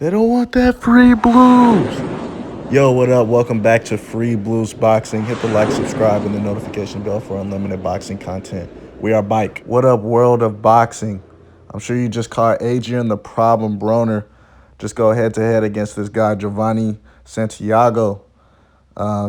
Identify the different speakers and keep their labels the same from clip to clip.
Speaker 1: They don't want that free blues. Yo, what up? Welcome back to Free Blues Boxing. Hit the like, subscribe, and the notification bell for unlimited boxing content. We are Bike. What up, world of boxing? I'm sure you just caught Adrien the Problem Broner just go head-to-head against this guy, Giovanni Santiago.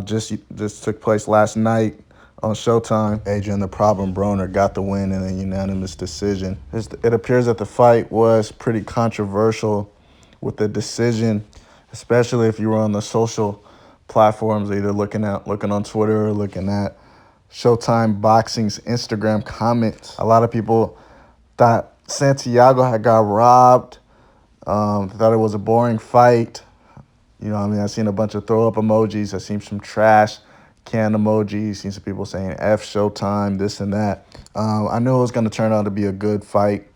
Speaker 1: Just took place last night on Showtime. Adrien the Problem Broner got the win in a unanimous decision. It appears that the fight was pretty controversial with the decision, especially if you were on the social platforms, either looking on Twitter or looking at Showtime Boxing's Instagram comments. A lot of people thought Santiago had got robbed, thought it was a boring fight. You know what I mean? I've seen a bunch of throw-up emojis. I've seen some trash can emojis. Seen some people saying F Showtime, this and that. I knew it was going to turn out to be a good fight,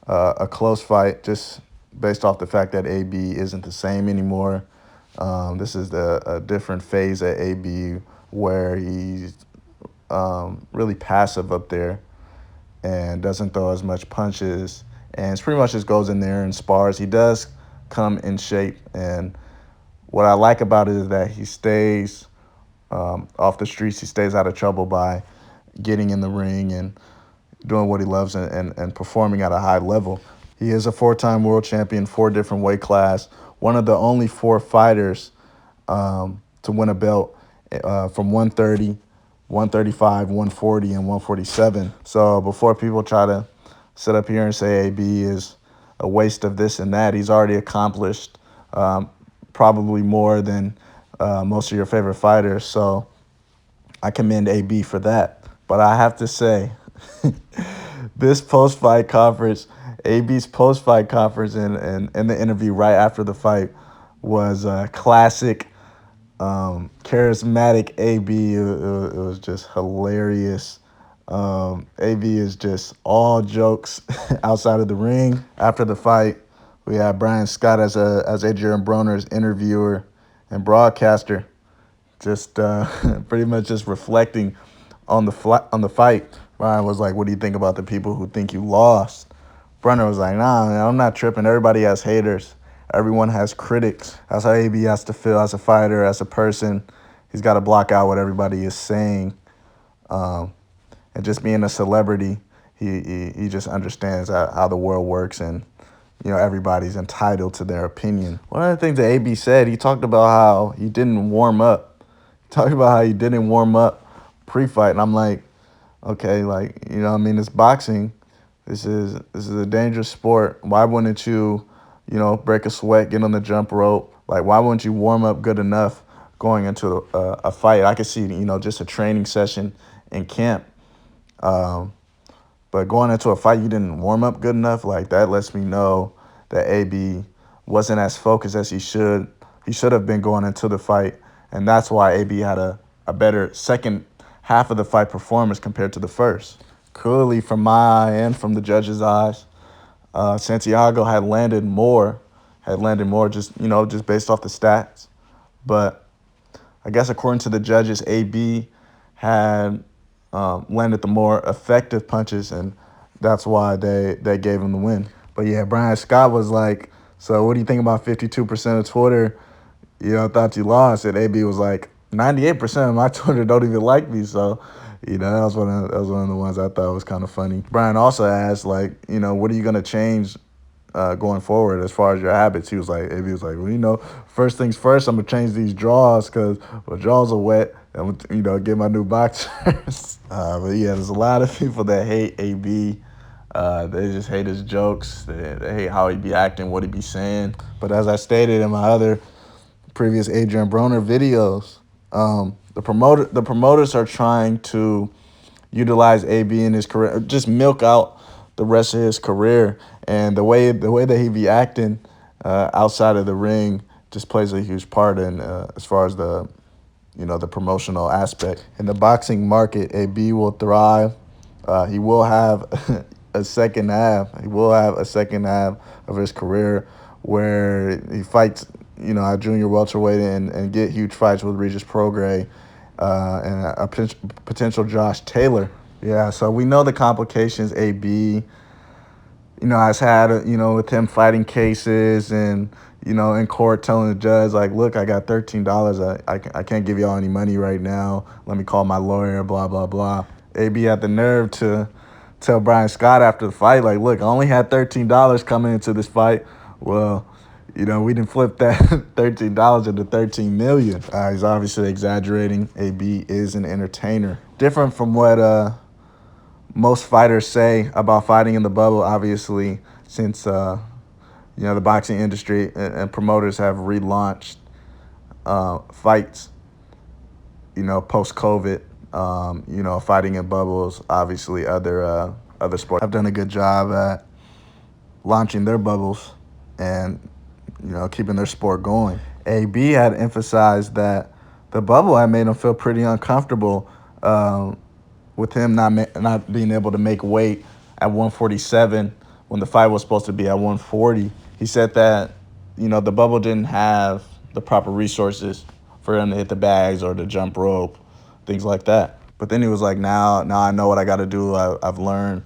Speaker 1: a close fight, just based off the fact that AB isn't the same anymore. This is a different phase at AB where he's really passive up there and doesn't throw as much punches. And pretty much just goes in there and spars. He does come in shape, and what I like about it is that he stays off the streets. He stays out of trouble by getting in the ring and doing what he loves and performing at a high level. He is a four-time world champion, 4 different weight class, one of the only 4 fighters to win a belt from 130, 135, 140, and 147. So before people try to sit up here and say AB is a waste of this and that, he's already accomplished probably more than most of your favorite fighters. So I commend AB for that. But I have to say, this post-fight conference, AB's post-fight conference and the interview right after the fight was classic, charismatic AB. It was just hilarious. AB is just all jokes outside of the ring. After the fight, we had Brian Scott as Adrien Broner's interviewer and broadcaster, just pretty much just reflecting on the fight. Brian was like, "What do you think about the people who think you lost?" Broner was like, "Nah, man, I'm not tripping. Everybody has haters. Everyone has critics. That's how AB has to feel as a fighter, as a person. He's got to block out what everybody is saying. And just being a celebrity, he just understands how the world works, and everybody's entitled to their opinion." One of the things that AB said, he talked about how he didn't warm up. He talked about how he didn't warm up pre-fight, and I'm like, okay, like, it's boxing. This is a dangerous sport. Why wouldn't you, break a sweat, get on the jump rope? Like, why wouldn't you warm up good enough going into a fight? I could see, just a training session in camp. But going into a fight, you didn't warm up good enough. Like, that lets me know that AB wasn't as focused as he should. He should have been going into the fight, and that's why AB had a better second half of the fight performance compared to the first. Clearly, from my eye and from the judges' eyes, Santiago had landed more just based off the stats. But I guess according to the judges, AB had landed the more effective punches, and that's why they gave him the win. But yeah, Brian Scott was like, "So what do you think about 52% of Twitter, thought you lost?" And AB was like, 98% of my Twitter don't even like me. So, that was one of the ones I thought was kind of funny. Brian also asked, like, what are you gonna change going forward as far as your habits? He was like, AB was like, "Well, first things first, I'm gonna change these draws because my draws are wet. And get my new boxers." But yeah, there's a lot of people that hate AB. They just hate his jokes. They hate how he be acting, what he be saying. But as I stated in my other previous Adrien Broner videos, the promoters are trying to utilize AB in his career, just milk out the rest of his career, and the way that he be acting outside of the ring just plays a huge part in as far as the promotional aspect. In the boxing market, AB will thrive. He will have a second half. He will have a second half of his career where he fights, at junior welterweight and get huge fights with Regis Prograis and a potential Josh Taylor. Yeah, so we know the complications AB has had, with him fighting cases and, in court telling the judge, like, look, I got $13. I can't give y'all any money right now. Let me call my lawyer, blah, blah, blah. AB had the nerve to tell Brian Scott after the fight, like, look, I only had $13 coming into this fight. Well, we didn't flip that $13 into $13 million. He's obviously exaggerating. AB is an entertainer. Different from what most fighters say about fighting in the bubble, obviously, since the boxing industry and promoters have relaunched fights, post-COVID. Fighting in bubbles, obviously other sports have done a good job at launching their bubbles and keeping their sport going. AB had emphasized that the bubble had made him feel pretty uncomfortable with him not being able to make weight at 147 when the fight was supposed to be at 140. He said that the bubble didn't have the proper resources for him to hit the bags or to jump rope, things like that. But then he was like, now I know what I got to do. I've learned.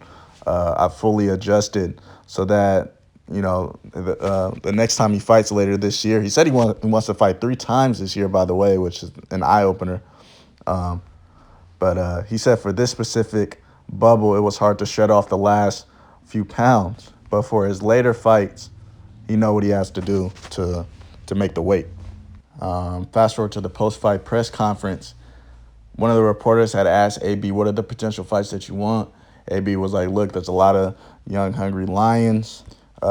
Speaker 1: I've fully adjusted so that the next time he fights later this year. He said he wants to fight 3 times this year, by the way, which is an eye opener. But he said for this specific bubble, it was hard to shed off the last few pounds. But for his later fights, he know what he has to do to make the weight. Fast forward to the post-fight press conference. One of the reporters had asked AB, what are the potential fights that you want? AB was like, look, there's a lot of young, hungry lions.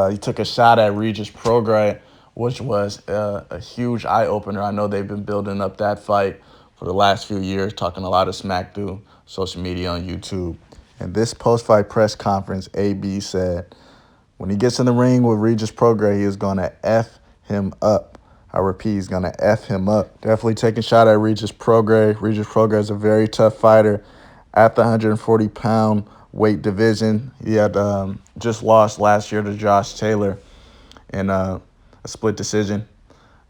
Speaker 1: He took a shot at Regis Prograis, which was a huge eye-opener. I know they've been building up that fight for the last few years, talking a lot of smack through social media on YouTube. In this post-fight press conference, AB said, when he gets in the ring with Regis Prograis, he is going to F him up. I repeat, he's going to F him up. Definitely taking a shot at Regis Prograis. Regis Prograis is a very tough fighter at the 140-pound weight division. He had just lost last year to Josh Taylor in a split decision.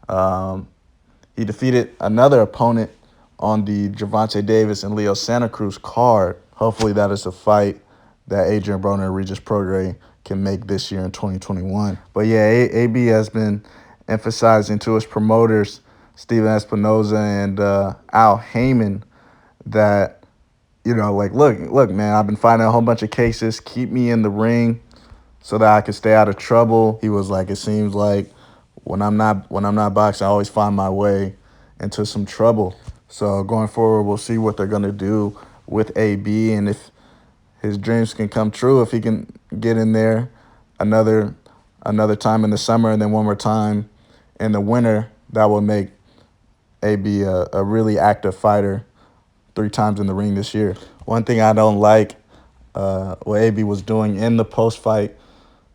Speaker 1: He defeated another opponent on the Gervonta Davis and Leo Santa Cruz card. Hopefully that is a fight that Adrien Broner and Regis Prograis can make this year in 2021. But yeah, AB has been emphasizing to his promoters, Steven Espinoza and Al Heyman, that, look, man, I've been fighting a whole bunch of cases. Keep me in the ring so that I can stay out of trouble. He was like, it seems like when I'm not boxing, I always find my way into some trouble. So going forward, we'll see what they're gonna do with AB and if his dreams can come true, if he can get in there another time in the summer and then one more time in the winter. That will make AB a really active fighter 3 times in the ring this year. One thing I don't like what AB was doing in the post-fight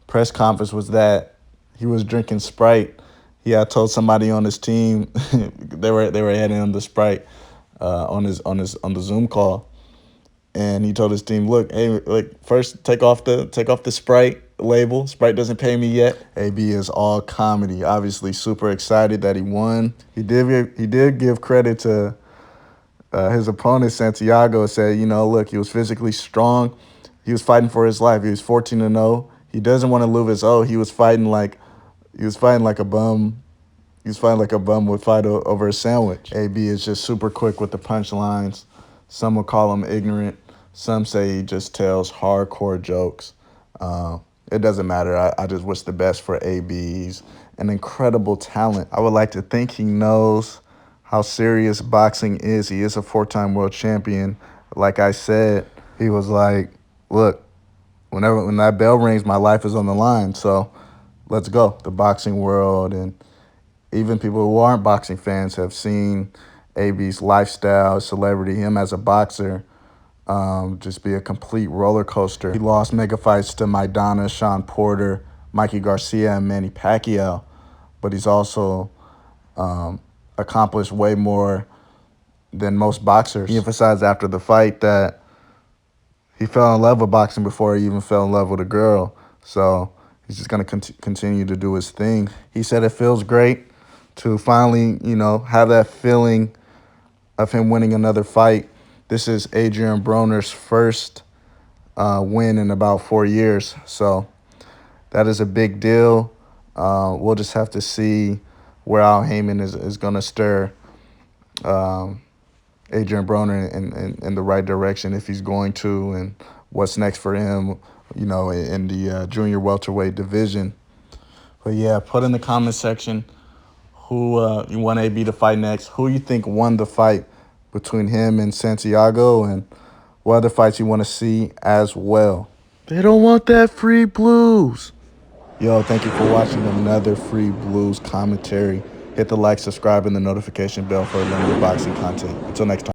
Speaker 1: press conference was that he was drinking Sprite. He had told somebody on his team they were handing him the Sprite on the Zoom call, and he told his team, "Look, hey, first take off the Sprite label. Sprite doesn't pay me yet." AB is all comedy. Obviously, super excited that he won. He did give credit to his opponent Santiago. And said, look, he was physically strong. He was fighting for his life. He was 14-0. He doesn't want to lose his O. He was fighting like a bum. He was fighting like a bum would fight over a sandwich. AB is just super quick with the punchlines. Some will call him ignorant. Some say he just tells hardcore jokes. It doesn't matter. I just wish the best for AB. He's an incredible talent. I would like to think he knows how serious boxing is. He is a 4-time world champion. Like I said, he was like, look, when that bell rings, my life is on the line. So let's go. The boxing world and even people who aren't boxing fans have seen AB's lifestyle, celebrity, him as a boxer, just be a complete roller coaster. He lost mega fights to Maidana, Sean Porter, Mikey Garcia, and Manny Pacquiao, but he's also accomplished way more than most boxers. He emphasized after the fight that he fell in love with boxing before he even fell in love with a girl. So he's just going to continue to do his thing. He said it feels great to finally, have that feeling of him winning another fight. This is Adrien Broner's first win in about 4 years. So that is a big deal. We'll just have to see where Al Heyman is going to stir Adrien Broner in the right direction, if he's going to, and what's next for him, in the junior welterweight division. But yeah, put in the comment section who you want AB to fight next, who you think won the fight between him and Santiago, and what other fights you want to see as well. They don't want that free blues. Yo, thank you for watching another Free Blues commentary. Hit the like, subscribe, and the notification bell for limited boxing content. Until next time.